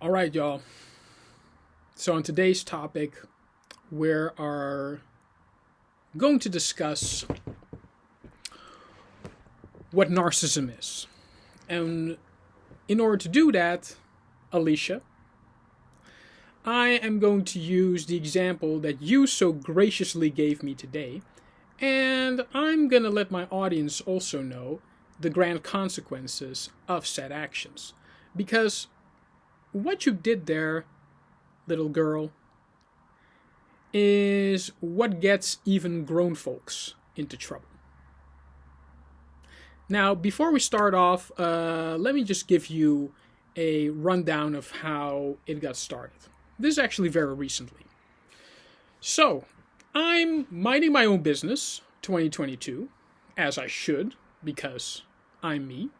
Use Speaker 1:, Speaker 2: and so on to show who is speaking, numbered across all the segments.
Speaker 1: All right, y'all. So on today's topic, we are going to discuss what narcissism is. And in order to do that, Alicia, I am going to use the example that you so graciously gave me today, and I'm going to let my audience also know the grand consequences of said actions. Because what you did there, little girl, is what gets even grown folks into trouble. Now, before we start off, let me just give you a rundown of how it got started. This is actually very recently. So, I'm minding my own business, 2022, as I should, because I'm me,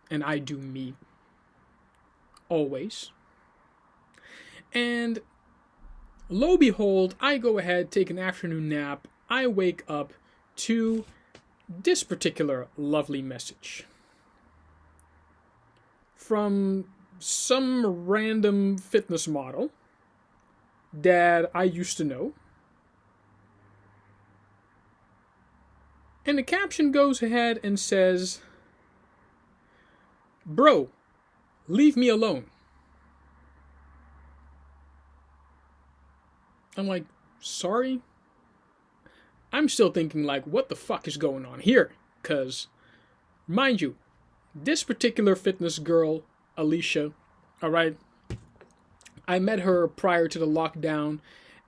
Speaker 1: and I do me always. And lo behold, I go ahead, take an afternoon nap, I wake up to this particular lovely message from some random fitness model that I used to know. And the caption goes ahead and says, "Bro, leave me alone." I'm like, sorry? I'm still thinking like, what the fuck is going on here? Because, mind you, this particular fitness girl, Alicia, alright, I met her prior to the lockdown,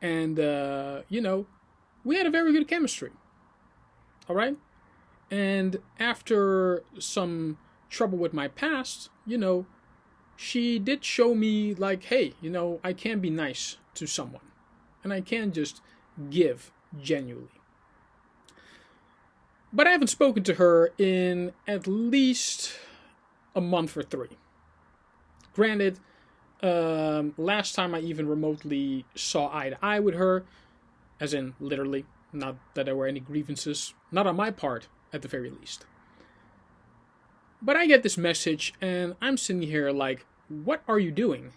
Speaker 1: and, we had a very good chemistry. Alright? And after some trouble with my past, she did show me, like, hey, I can be nice to someone. And I can just give genuinely. But I haven't spoken to her in at least a month or three. Granted, last time I even remotely saw eye to eye with her, as in literally, not that there were any grievances, not on my part at the very least. But I get this message and I'm sitting here like, what are you doing?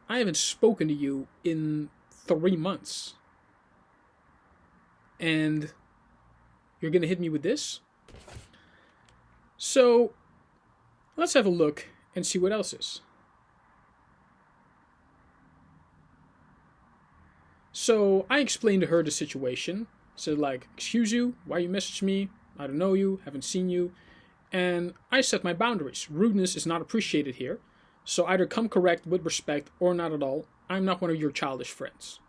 Speaker 1: I haven't spoken to you in 3 months. And you're going to hit me with this? So, let's have a look and see what else is. So, I explained to her the situation. Said like, excuse you, why you message me? I don't know you, haven't seen you. And I set my boundaries. Rudeness is not appreciated here. So either come correct with respect or not at all. I'm not one of your childish friends.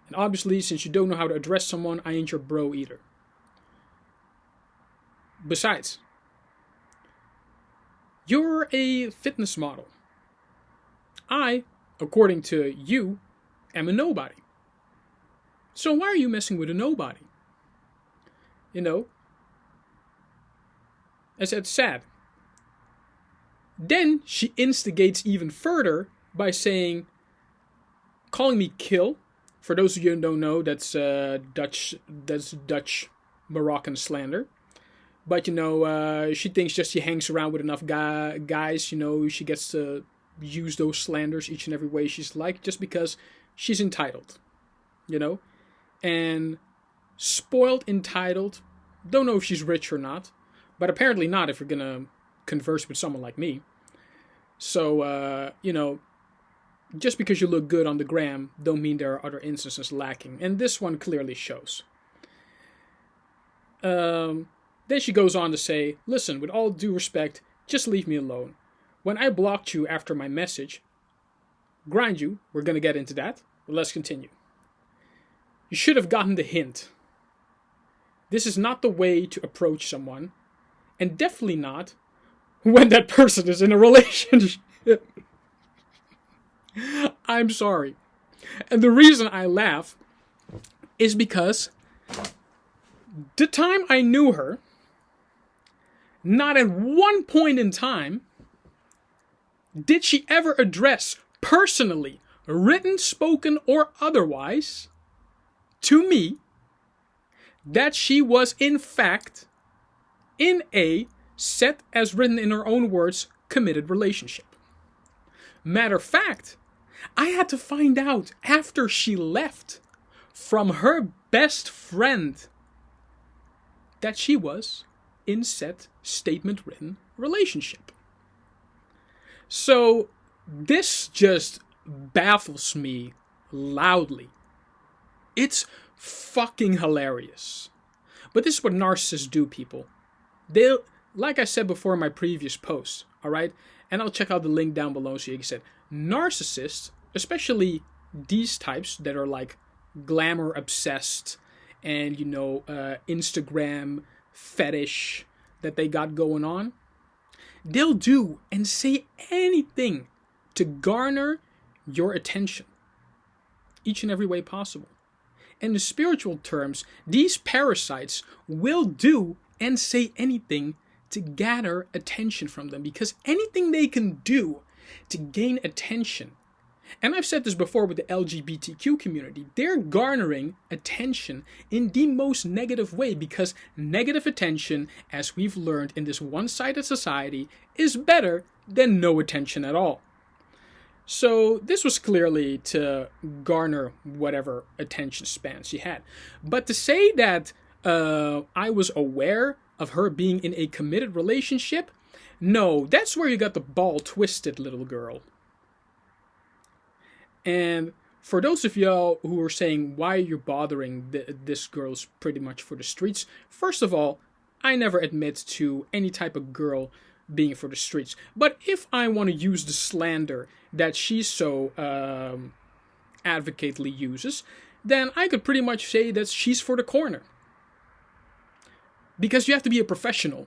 Speaker 1: And obviously, since you don't know how to address someone, I ain't your bro either. Besides, you're a fitness model. I, according to you, am a nobody. So why are you messing with a nobody? I said, sad. Then she instigates even further by calling me kill. For those of you who don't know, that's Dutch Moroccan slander. But, she thinks just she hangs around with enough guys, she gets to use those slanders each and every way she's like, just because she's entitled, And spoiled, entitled, don't know if she's rich or not, but apparently not if you're going to converse with someone like me. So, just because you look good on the gram, don't mean there are other instances lacking. And this one clearly shows. Then she goes on to say, listen, with all due respect, just leave me alone. When I blocked you after my message, grind you, we're going to get into that, but let's continue. You should have gotten the hint. This is not the way to approach someone, and definitely not when that person is in a relationship. I'm sorry. And the reason I laugh is because the time I knew her, not at one point in time did she ever address personally, written, spoken, or otherwise, to me, that she was in fact in a, set as written in her own words, committed relationship. Matter of fact, I had to find out after she left from her best friend that she was in said statement written relationship. So this just baffles me loudly. It's fucking hilarious. But this is what narcissists do, people. They'll, like I said before in my previous post, alright? And I'll check out the link down below so you can see it. Narcissists, especially these types that are like glamour obsessed and, Instagram fetish that they got going on, they'll do and say anything to garner your attention. Each and every way possible. And in spiritual terms, these parasites will do and say anything to gather attention from them, because anything they can do to gain attention, and I've said this before with the LGBTQ community, they're garnering attention in the most negative way, because negative attention, as we've learned in this one-sided society, is better than no attention at all. So this was clearly to garner whatever attention span she had. But to say that I was aware of her being in a committed relationship, no, that's where you got the ball twisted, little girl. And for those of y'all who are saying why you're bothering this girl's pretty much for the streets, first of all, I never admit to any type of girl being for the streets. But if I want to use the slander that she so advocately uses, then I could pretty much say that she's for the corner. Because you have to be a professional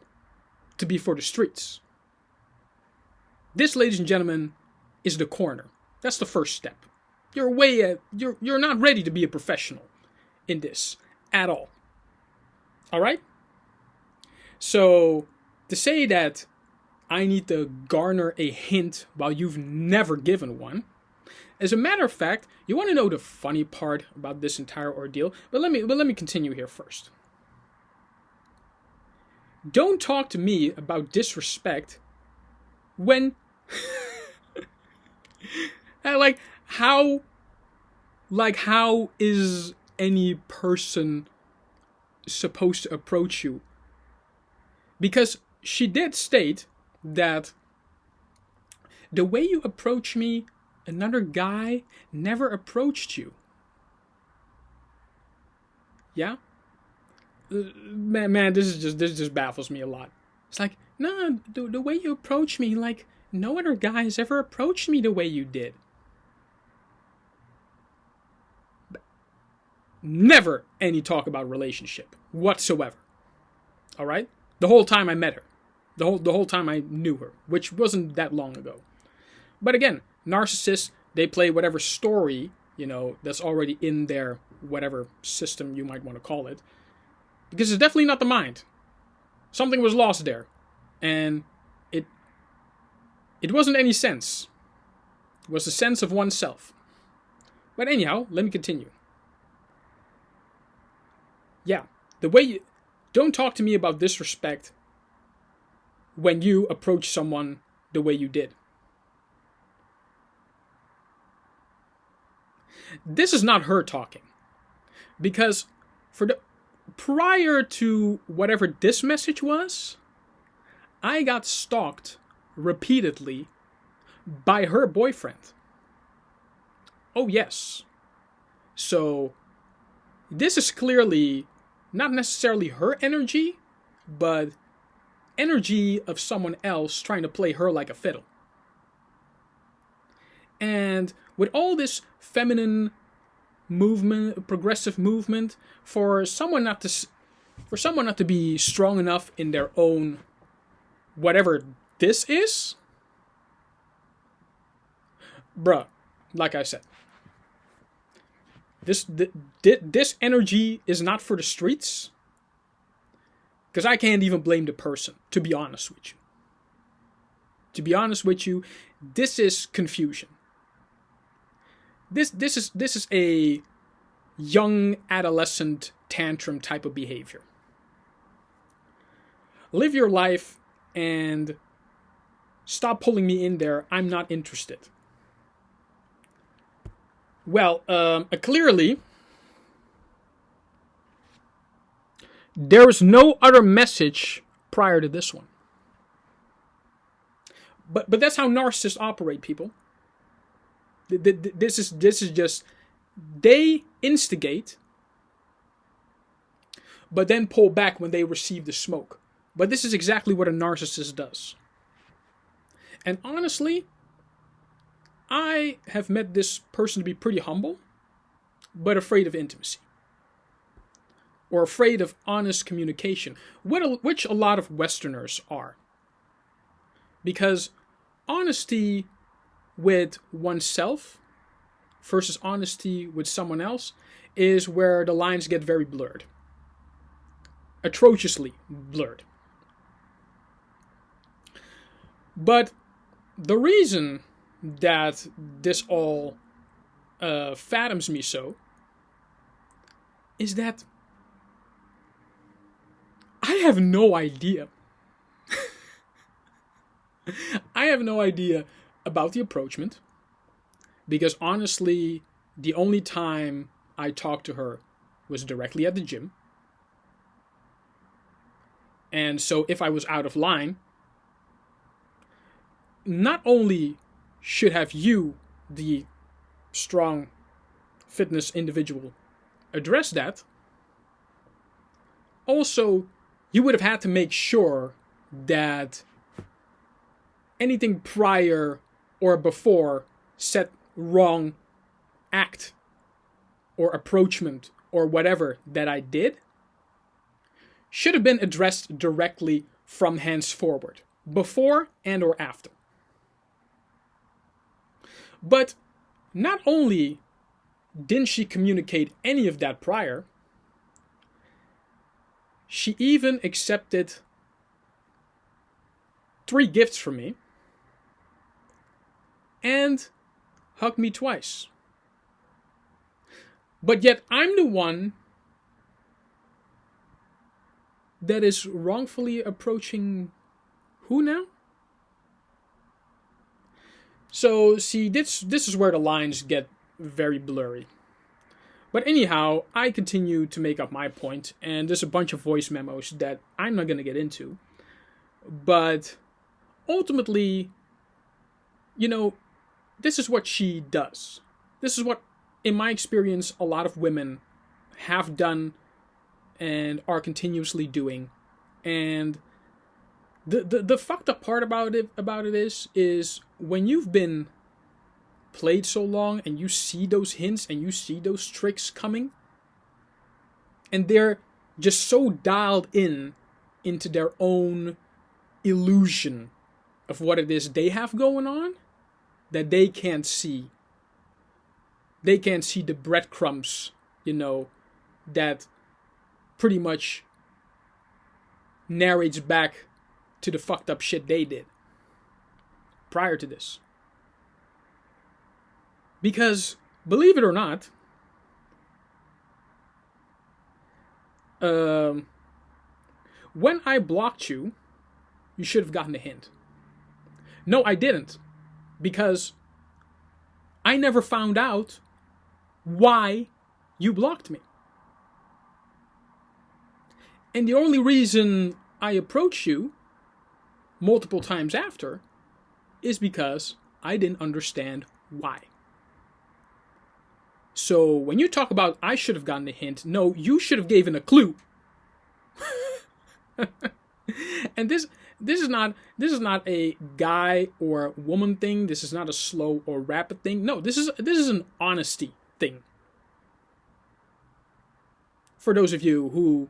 Speaker 1: to be for the streets. This, ladies and gentlemen, is the corner. That's the first step. You're not ready to be a professional in this at all. All right? So to say that I need to garner a hint while you've never given one. As a matter of fact, you want to know the funny part about this entire ordeal? But let me continue here first. Don't talk to me about disrespect when how is any person supposed to approach you? Because she did state that the way you approach me, another guy never approached you. Yeah? Man, this just baffles me a lot. It's like, no, the way you approach me, like, no other guy has ever approached me the way you did. Never any talk about relationship whatsoever. All right? The whole time I met her. The whole time I knew her, which wasn't that long ago. But again, narcissists, they play whatever story, that's already in their whatever system you might want to call it. Because it's definitely not the mind. Something was lost there. And it wasn't any sense. It was the sense of oneself. But anyhow, let me continue. Yeah, don't talk to me about disrespect when you approach someone the way you did. This is not her talking. Because prior to whatever this message was, I got stalked repeatedly by her boyfriend. Oh yes. So this is clearly not necessarily her energy, but energy of someone else trying to play her like a fiddle. And with all this feminine movement, progressive movement, for someone not to be strong enough in their own whatever this is, bruh, like I said, this energy is not for the streets. Because I can't even blame the person, to be honest with you. To be honest with you, this is confusion. This is a young adolescent tantrum type of behavior. Live your life and stop pulling me in there. I'm not interested. Well, clearly, there is no other message prior to this one. But that's how narcissists operate, people. This is just, they instigate, but then pull back when they receive the smoke. But this is exactly what a narcissist does. And honestly, I have met this person to be pretty humble, but afraid of intimacy. Or afraid of honest communication, which a lot of Westerners are. Because honesty with oneself versus honesty with someone else is where the lines get very blurred. Atrociously blurred. But the reason that this all fathoms me so is that I have no idea. I have no idea about the approachment, because honestly, the only time I talked to her was directly at the gym. And so if I was out of line, not only should have you, the strong fitness individual, address that, also you would have had to make sure that anything prior or before said wrong act or approachment or whatever that I did should have been addressed directly from henceforward, before and or after. But not only didn't she communicate any of that prior, she even accepted 3 gifts from me and hugged me twice. But yet I'm the one that is wrongfully approaching who now? So, see, this is where the lines get very blurry. But anyhow, I continue to make up my point, and there's a bunch of voice memos that I'm not going to get into. But ultimately, this is what she does. This is what, in my experience, a lot of women have done and are continuously doing. And the fucked up part about it is when you've been played so long and you see those hints and you see those tricks coming, and they're just so dialed into their own illusion of what it is they have going on that they can't see the breadcrumbs, that pretty much narrates back to the fucked up shit they did prior to this. Because, believe it or not, when I blocked you, you should have gotten a hint. No, I didn't. Because I never found out why you blocked me. And the only reason I approached you multiple times after is because I didn't understand why. So when you talk about I should have gotten a hint, no, you should have given a clue. And this is not a guy or woman thing. This is not a slow or rapid thing. No, this is an honesty thing. For those of you who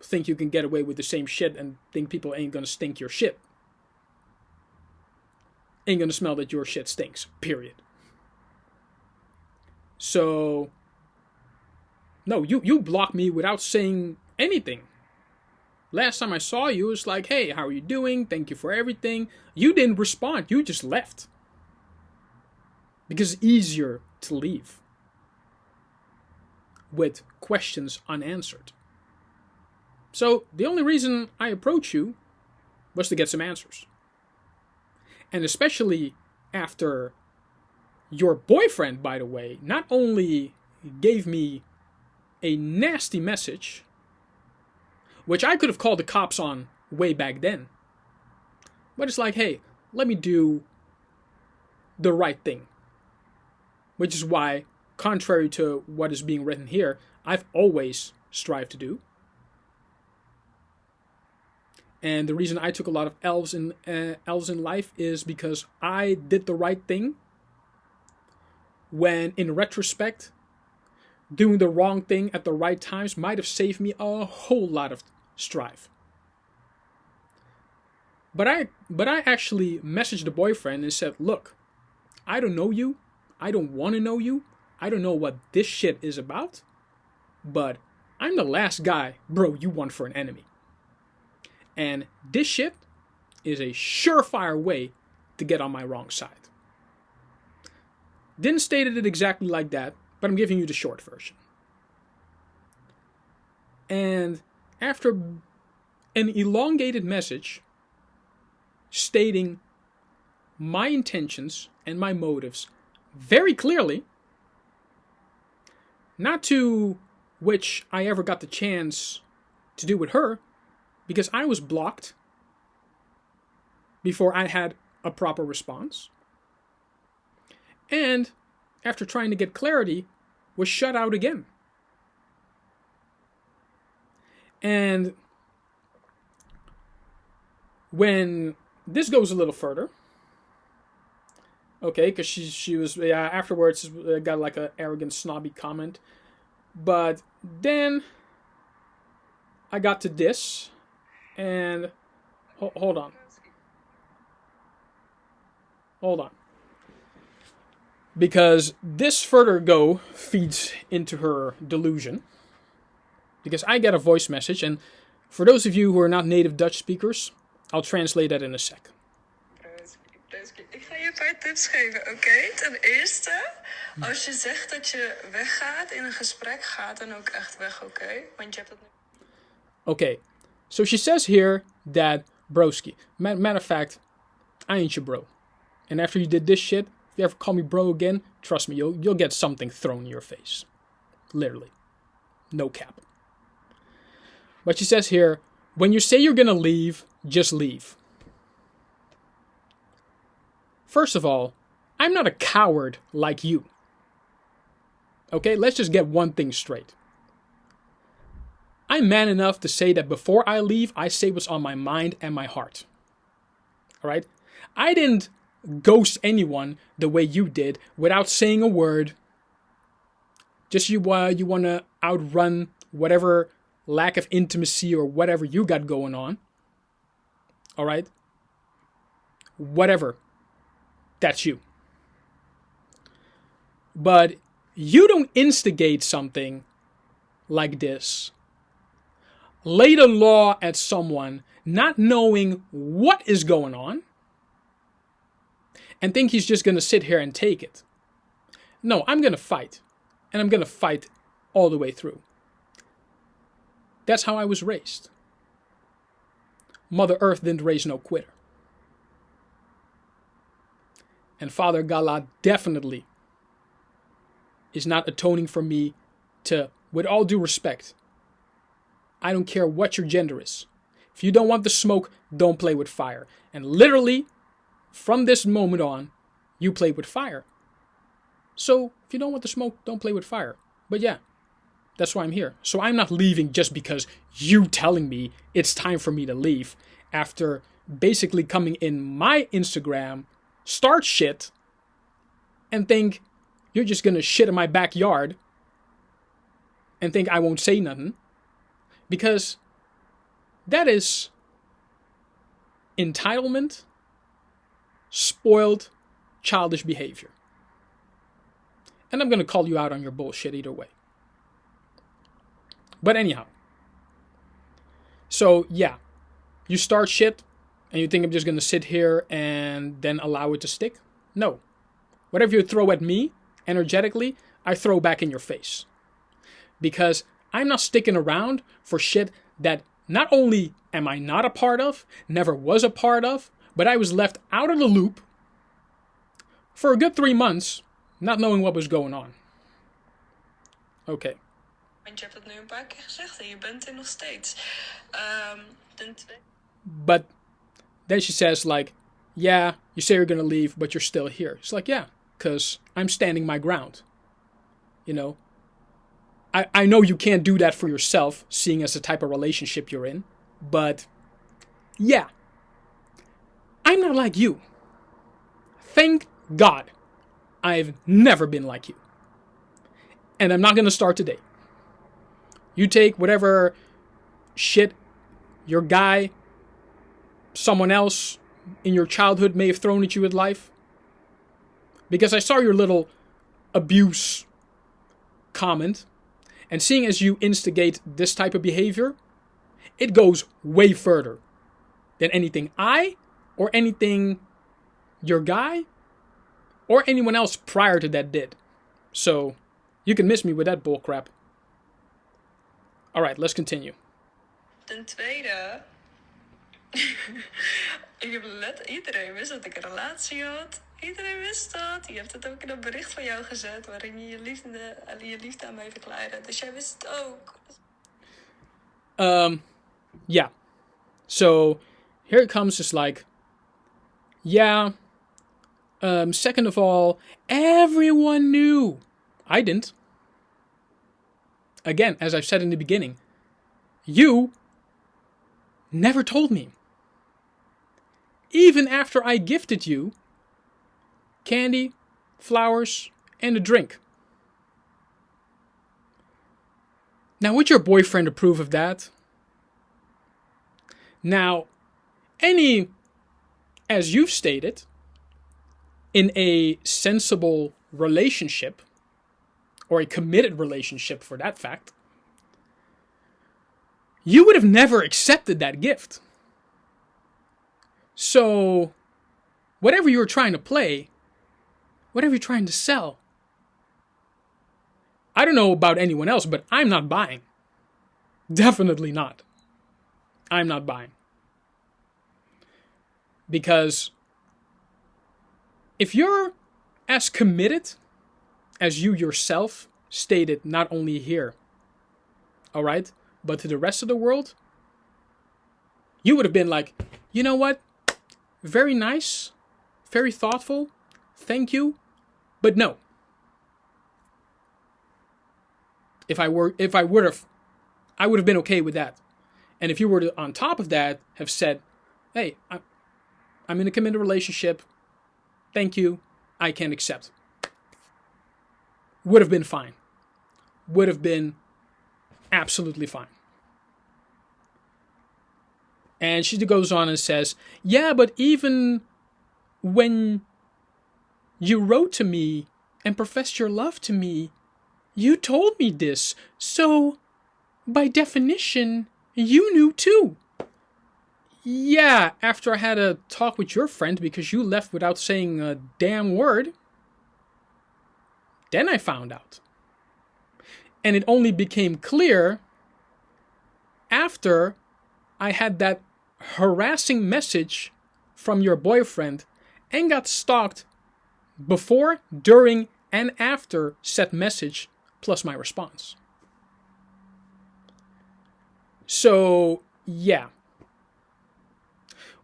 Speaker 1: think you can get away with the same shit and think people ain't gonna stink your shit. Ain't gonna smell that your shit stinks. Period. So, no, you blocked me without saying anything. Last time I saw you, it was like, hey, how are you doing? Thank you for everything. You didn't respond. You just left. Because it's easier to leave with questions unanswered. So, the only reason I approached you was to get some answers. And especially after Your boyfriend, by the way, not only gave me a nasty message, which I could have called the cops on way back then, but it's like, hey, let me do the right thing. Which is why, contrary to what is being written here, I've always strived to do. And the reason I took a lot of L's in life is because I did the right thing when, in retrospect, doing the wrong thing at the right times might have saved me a whole lot of strife. But I actually messaged the boyfriend and said, look, I don't know you. I don't want to know you. I don't know what this shit is about. But I'm the last guy, bro, you want for an enemy. And this shit is a surefire way to get on my wrong side. Didn't state it exactly like that, but I'm giving you the short version. And after an elongated message stating my intentions and my motives very clearly, not to which I ever got the chance to do with her, because I was blocked before I had a proper response. And after trying to get clarity, was shut out again. And when this goes a little further, okay, because she was, yeah, afterwards got like an arrogant, snobby comment. But then I got to this, and hold on. Because this further go feeds into her delusion. Because I get a voice message, and for those of you who are not native Dutch speakers, I'll translate that in a sec.
Speaker 2: Ik ga je een paar tips geven, oké? Ten eerste, als je zegt dat je weggaat in een gesprek, ga dan ook echt weg, oké? Want je hebt het...
Speaker 1: Okay, so she says here that, broski, matter of fact, I ain't your bro. And after you did this shit, if you ever call me bro again, trust me, you'll get something thrown in your face. Literally. No cap. But she says here, when you say you're gonna leave, just leave. First of all, I'm not a coward like you. Okay, let's just get one thing straight. I'm man enough to say that before I leave, I say what's on my mind and my heart. Alright? I didn't ghost anyone the way you did without saying a word. Just you want to outrun whatever lack of intimacy or whatever you got going on. Alright? Whatever. That's you. But you don't instigate something like this. Lay the law at someone not knowing what is going on and think he's just going to sit here and take it. No, I'm going to fight. And I'm going to fight all the way through. That's how I was raised. Mother Earth didn't raise no quitter. And Father God definitely is not atoning for me to, with all due respect, I don't care what your gender is. If you don't want the smoke, don't play with fire. And literally, from this moment on, you play with fire. So, if you don't want the smoke, don't play with fire. But yeah, that's why I'm here. So I'm not leaving just because you telling me it's time for me to leave after basically coming in my Instagram, start shit, and think you're just gonna shit in my backyard and think I won't say nothing. Because that is entitlement, spoiled, childish behavior. And I'm going to call you out on your bullshit either way. But anyhow. So, yeah. You start shit and you think I'm just going to sit here and then allow it to stick? No. Whatever you throw at me, energetically, I throw back in your face. Because I'm not sticking around for shit that not only am I not a part of, never was a part of, but I was left out of the loop for a good 3 months Not knowing what was going on. Okay.
Speaker 2: Want je hebt het nu een paar keer gezegd en je bent er nog steeds.
Speaker 1: But then she says, like, yeah, you say you're gonna leave, but you're still here. It's like, yeah, because I'm standing my ground. You know? I know you can't do that for yourself, seeing as the type of relationship you're in. But, yeah. I'm not like you. Thank God. I've never been like you. And I'm not gonna start today. You take whatever shit your guy, someone else in your childhood may have thrown at you in life. Because I saw your little abuse comment. And seeing as you instigate this type of behavior, it goes way further than anything I or anything your guy or anyone else prior to that did. So, you can miss me with that bullcrap. Alright, let's continue.
Speaker 2: Ten tweede, iedereen wist dat ik een relatie had. Iedereen wist dat. Je hebt het ook in een bericht van jou gezet waarin je je liefde aan mij verklaarde. Dus jij wist het ook.
Speaker 1: Yeah. So, here it comes, just like, yeah. Second of all, everyone knew. I didn't. Again, as I've said in the beginning, you never told me. Even after I gifted you candy, flowers, and a drink. Now, would your boyfriend approve of that? Now, as you've stated, in a sensible relationship, or a committed relationship for that fact, you would have never accepted that gift. So, whatever you're trying to play, whatever you're trying to sell, I don't know about anyone else, but I'm not buying. Definitely not. I'm not buying. Because if you're as committed as you yourself stated, not only here, alright, but to the rest of the world, you would have been like, you know what? Very nice, very thoughtful, thank you, but no. I would have been okay with that. And if you were to, on top of that, have said, hey, I'm in a committed relationship, thank you, I can accept. Would have been fine. Would have been absolutely fine. And she goes on and says, yeah, but even when you wrote to me and professed your love to me, you told me this. So, by definition, you knew too. Yeah, after I had a talk with your friend because you left without saying a damn word. Then I found out. And it only became clear after I had that harassing message from your boyfriend and got stalked before, during, and after said message, plus my response. So, yeah.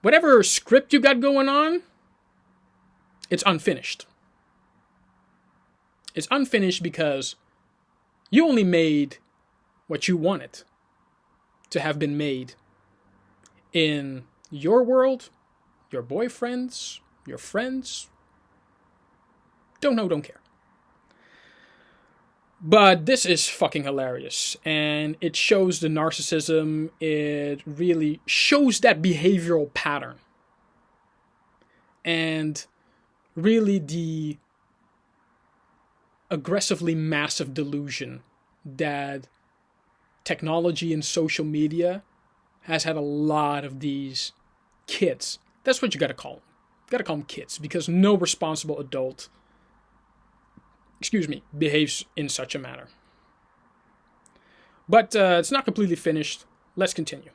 Speaker 1: Whatever script you got going on, it's unfinished. It's unfinished because you only made what you wanted to have been made in your world, your boyfriends, your friends. Don't know, don't care. But this is fucking hilarious. And it shows the narcissism. It really shows that behavioral pattern. And really the aggressively massive delusion that technology and social media has had a lot of these kids. That's what you gotta call them. You gotta call them kids, because no responsible adult, behaves in such a manner. But it's not completely finished. Let's continue.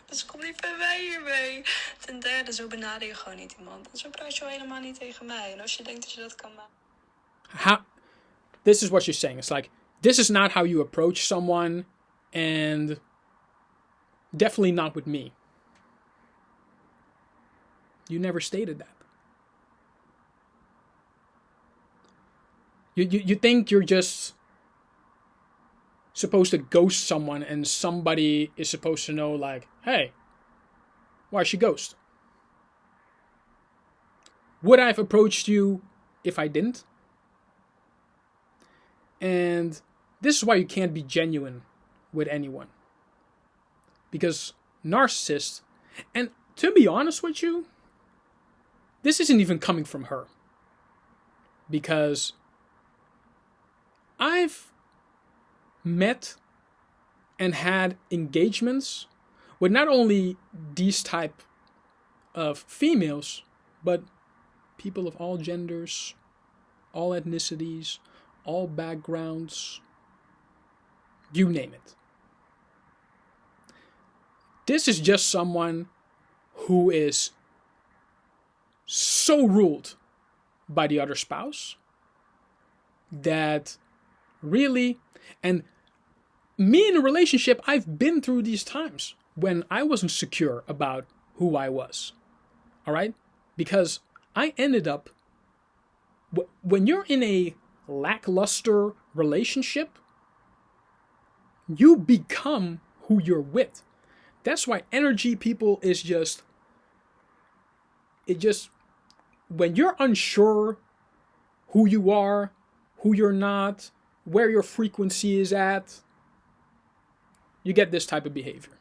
Speaker 2: Dus kom niet bij mij hiermee. Ten derde, zo benader je gewoon niet iemand. En zo praat je helemaal niet tegen mij. En als je denkt dat je dat kan maken.
Speaker 1: how this is what you're saying. It's like, this is not how you approach someone, and definitely not with me. You never stated that. You think you're just supposed to ghost someone, and somebody is supposed to know, like, hey, why she ghost? Would I have approached you if I didn't? And this is why you can't be genuine with anyone. Because narcissists, and to be honest with you, this isn't even coming from her. Because I've met and had engagements with not only these type of females, but people of all genders, all ethnicities, all backgrounds, you name it. This is just someone who is so ruled by the other spouse that really, and me in a relationship, I've been through these times when I wasn't secure about who I was. All right? Because I ended up, when you're in a lackluster relationship, you become who you're with. That's why energy people is just, when you're unsure who you are, who you're not, where your frequency is at, you get this type of behavior.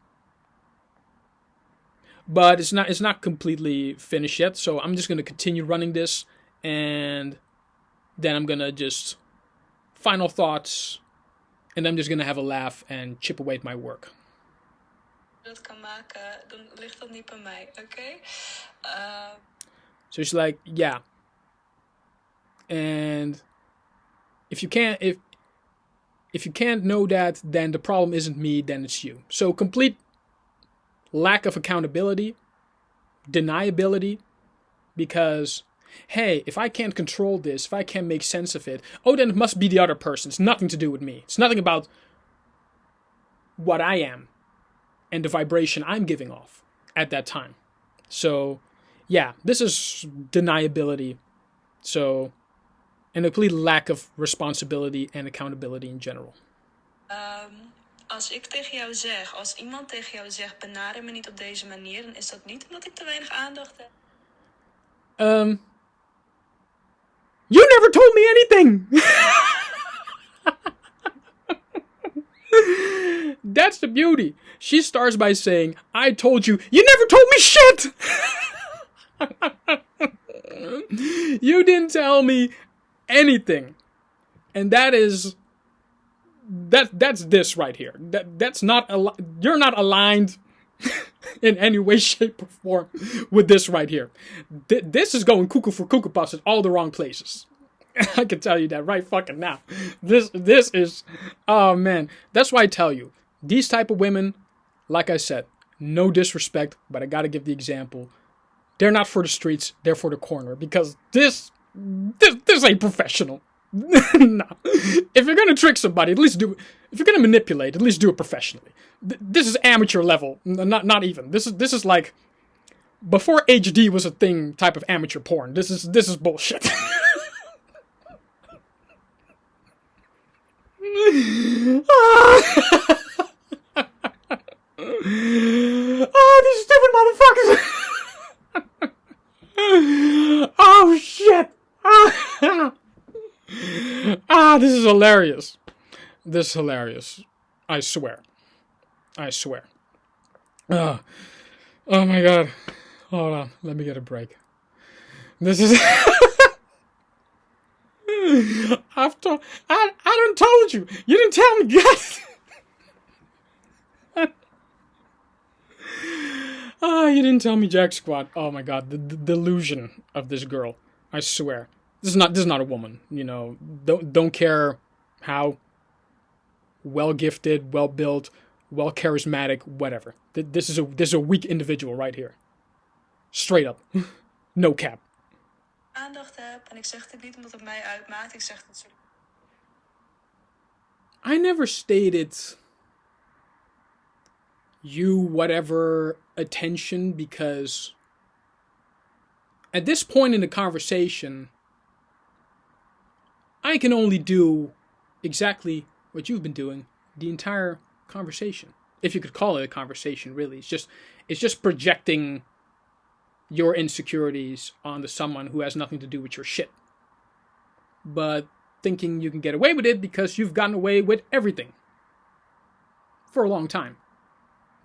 Speaker 1: But it's not completely finished yet, so I'm just going to continue running this, and then I'm going to just final thoughts, and I'm just going to have a laugh and chip away at my work.
Speaker 2: Dat kan maken, dan ligt dat niet bij mij, oké?
Speaker 1: So she's like, yeah. And if you can't know that, then the problem isn't me, then it's you. So complete lack of accountability, deniability, because, hey, if I can't control this, if I can't make sense of it, oh, then it must be the other person. It's nothing to do with me. It's nothing about what I am and the vibration I'm giving off at that time. So, yeah, this is deniability. So, and a complete lack of responsibility and accountability in general.
Speaker 2: Als ik tegen jou zeg, als iemand tegen jou zegt, benader me niet op deze manier, dan is dat niet omdat ik te weinig aandacht heb.
Speaker 1: You never told me anything! That's the beauty. She starts by saying, I told you, you never told me shit! You didn't tell me anything. And that's this right here. That's not you're not aligned in any way, shape, or form with this right here. This is going cuckoo for cuckoo puffs at all the wrong places. I can tell you that right fucking now. This is, oh man. That's why I tell you, these type of women, like I said, no disrespect, but I gotta give the example. They're not for the streets, they're for the corner, because this ain't professional. No. If you're gonna trick somebody, at least do it. If you're gonna manipulate, at least do it professionally. This is amateur level, not even. This is like before HD was a thing, type of amateur porn. This is bullshit. Oh, these stupid motherfuckers! Oh shit! This is hilarious. This is hilarious. I swear. Oh my god. Hold on. Let me get a break. This is... I done told you. You didn't tell me, guys. You didn't tell me jack squat. Oh my god. The delusion of this girl. I swear. This is not a woman, you know. Don't care how well gifted, well built, well charismatic, whatever. This is a weak individual right here. Straight up. No cap.
Speaker 2: aandacht heb. En ik zeg dit niet omdat het mij uitmaakt. Ik zeg dit zo.
Speaker 1: I never stated you whatever attention because at this point in the conversation, I can only do exactly what you've been doing the entire conversation. If you could call it a conversation, really. It's just projecting your insecurities onto someone who has nothing to do with your shit. But thinking you can get away with it because you've gotten away with everything. For a long time.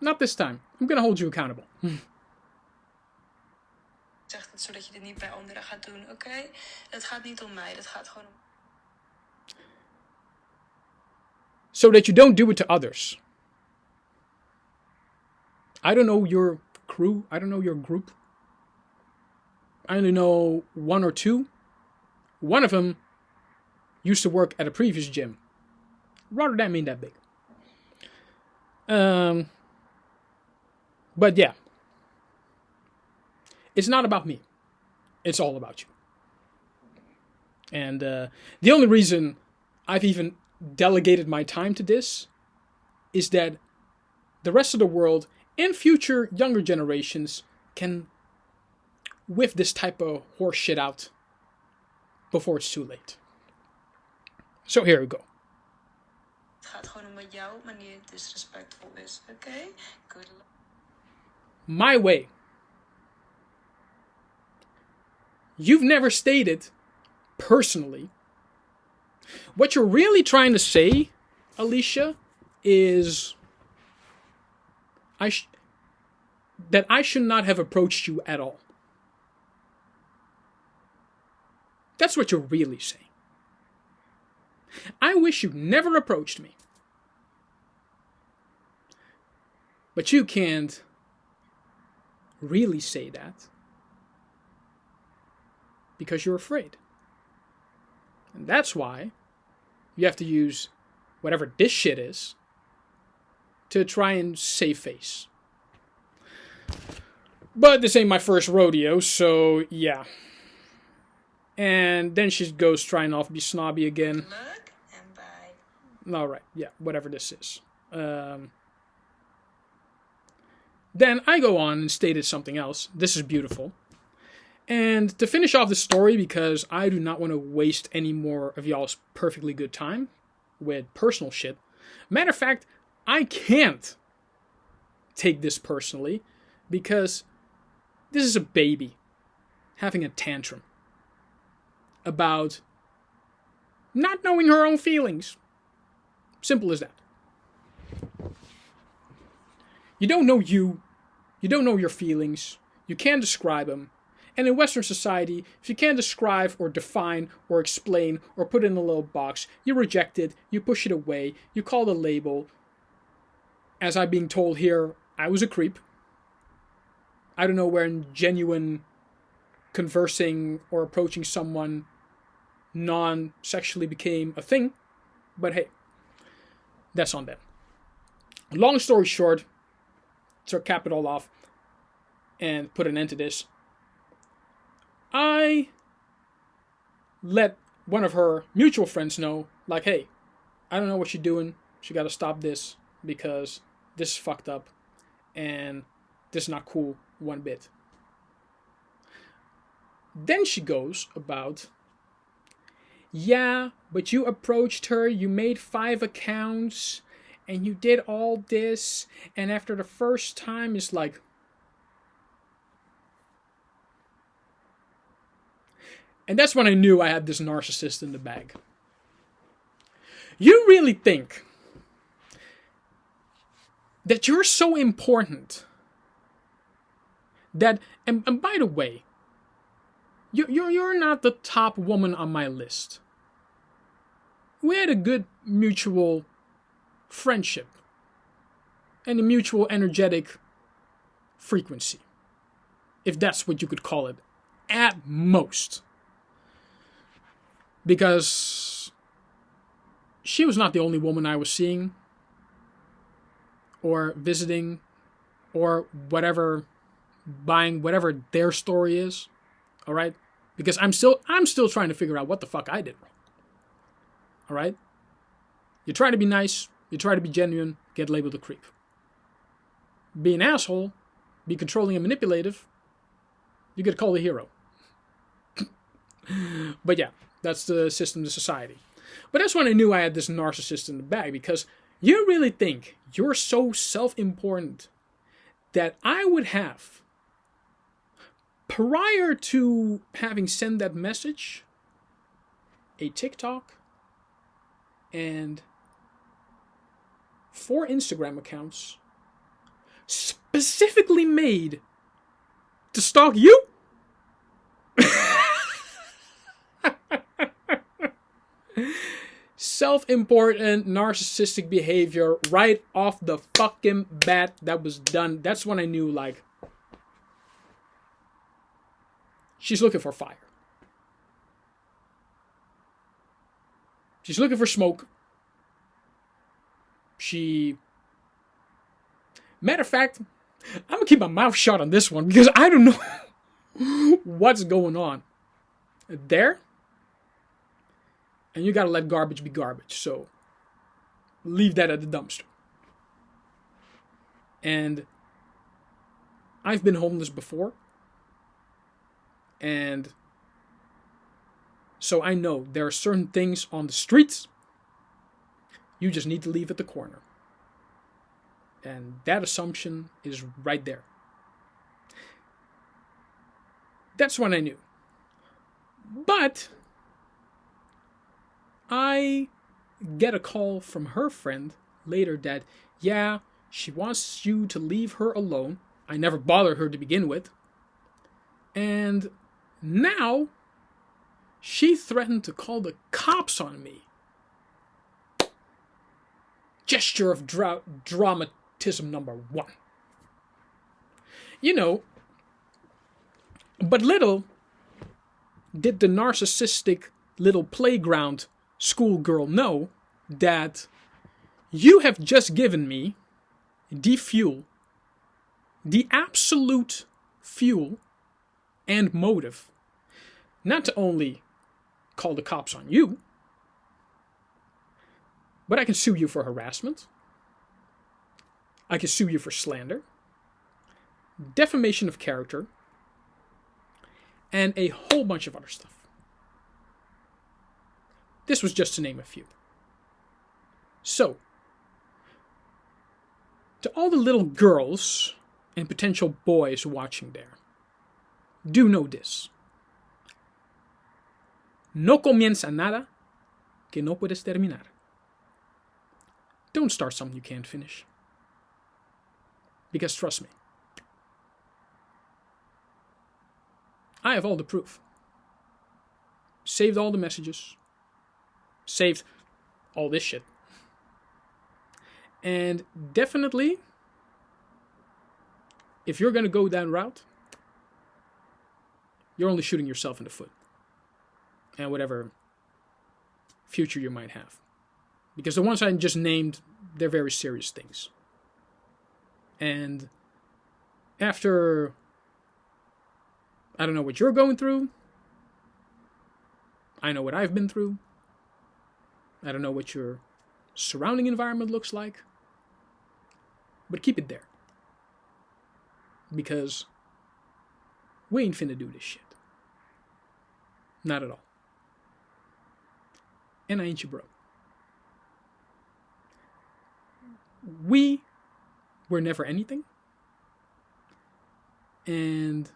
Speaker 1: Not this time. I'm gonna hold you accountable.
Speaker 2: Ik zeg het zodat je dit niet bij anderen gaat doen, oké? Het gaat niet om mij, het gaat gewoon om...
Speaker 1: So that you don't do it to others. I don't know your crew. I don't know your group. I only know one or two. One of them used to work at a previous gym. Rather than being that big. But yeah. It's not about me. It's all about you. And the only reason I've even delegated my time to this is that the rest of the world and future younger generations can whiff this type of horse shit out before it's too late. So here we go.
Speaker 2: Het gaat gewoon om wat jouw manier disrespectvol is, oké? Good luck.
Speaker 1: My way. You've never stated, personally, what you're really trying to say, Alicia, is that I should not have approached you at all. That's what you're really saying. I wish you never approached me. But you can't really say that because you're afraid. And that's why you have to use whatever this shit is to try and save face. But this ain't my first rodeo, so yeah. And then she goes trying to be snobby again.
Speaker 2: Look and bye.
Speaker 1: Alright, yeah, whatever this is. Then I go on and stated something else. This is beautiful. And to finish off the story, because I do not want to waste any more of y'all's perfectly good time with personal shit. Matter of fact, I can't take this personally because this is a baby having a tantrum about not knowing her own feelings. Simple as that. You don't know you. You don't know your feelings. You can't describe them. And in Western society, if you can't describe or define or explain or put it in a little box, you reject it, you push it away, you call it a label. As I'm being told here, I was a creep. I don't know when genuine conversing or approaching someone non-sexually became a thing, but hey, that's on them. Long story short, to cap it all off and put an end to this, I let one of her mutual friends know, like, hey, I don't know what you're doing. She got to stop this because this is fucked up and this is not cool one bit. Then she goes about, yeah, but you approached her, you made 5 accounts, and you did all this, and after the first time, it's like, and that's when I knew I had this narcissist in the bag. You really think that you're so important that, and by the way, you're not the top woman on my list. We had a good mutual friendship and a mutual energetic frequency, if that's what you could call it, at most. Because she was not the only woman I was seeing or visiting or whatever, buying whatever their story is. All right? Because I'm still trying to figure out what the fuck I did wrong. Alright? You try to be nice, you try to be genuine, get labeled a creep. Be an asshole, be controlling and manipulative, you get called a hero. But yeah, that's the system of society. But that's when I knew I had this narcissist in the bag, because you really think you're so self-important that I would have, prior to having sent that message, a TikTok and 4 Instagram accounts specifically made to stalk you? Self-important narcissistic behavior right off the fucking bat. That was done. That's when I knew, like, she's looking for fire. She's looking for smoke. Matter of fact, I'm gonna keep my mouth shut on this one because I don't know what's going on there. And you gotta let garbage be garbage. So leave that at the dumpster. And I've been homeless before. And so I know there are certain things on the streets you just need to leave at the corner. And that assumption is right there. That's when I knew. But I get a call from her friend later that, yeah, she wants you to leave her alone. I never bothered her to begin with. And now she threatened to call the cops on me. Gesture of dramatism number 1. You know, but little did the narcissistic little playground schoolgirl know that you have just given me the fuel, the absolute fuel and motive, not to only call the cops on you, but I can sue you for harassment. I can sue you for slander, defamation of character, and a whole bunch of other stuff. This was just to name a few. So, to all the little girls and potential boys watching there, do know this. No comienza nada que no puedes terminar. Don't start something you can't finish. Because trust me, I have all the proof. Saved all the messages. Saved all this shit. And definitely, if you're going to go that route, you're only shooting yourself in the foot. And whatever future you might have. Because the ones I just named, they're very serious things. And after, I don't know what you're going through. I know what I've been through. I don't know what your surrounding environment looks like. But keep it there. Because we ain't finna do this shit. Not at all. And I ain't your bro. We were never anything. And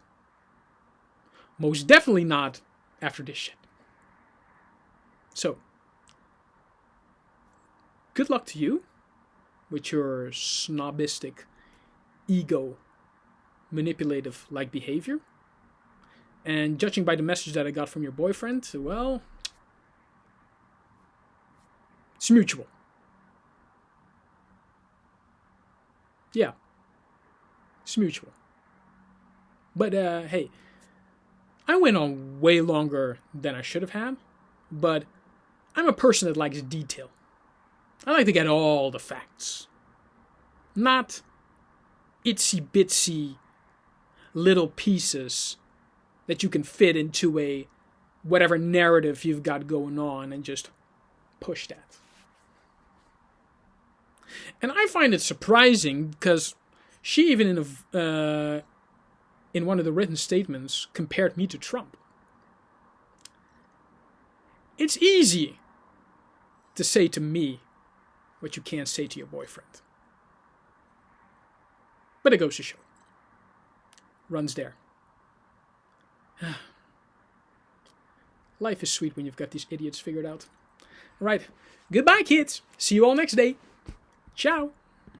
Speaker 1: most definitely not after this shit. So, good luck to you with your snobistic, ego, manipulative-like behavior. And judging by the message that I got from your boyfriend, well, it's mutual. Yeah, it's mutual. But, hey, I went on way longer than I should have had, but I'm a person that likes detail. I like to get all the facts. Not itsy-bitsy little pieces that you can fit into a whatever narrative you've got going on and just push that. And I find it surprising because she even in one of the written statements compared me to Trump. It's easy to say to me what you can't say to your boyfriend. But it goes to show. Runs there. Life is sweet when you've got these idiots figured out. Right. Goodbye, kids. See you all next day. Ciao.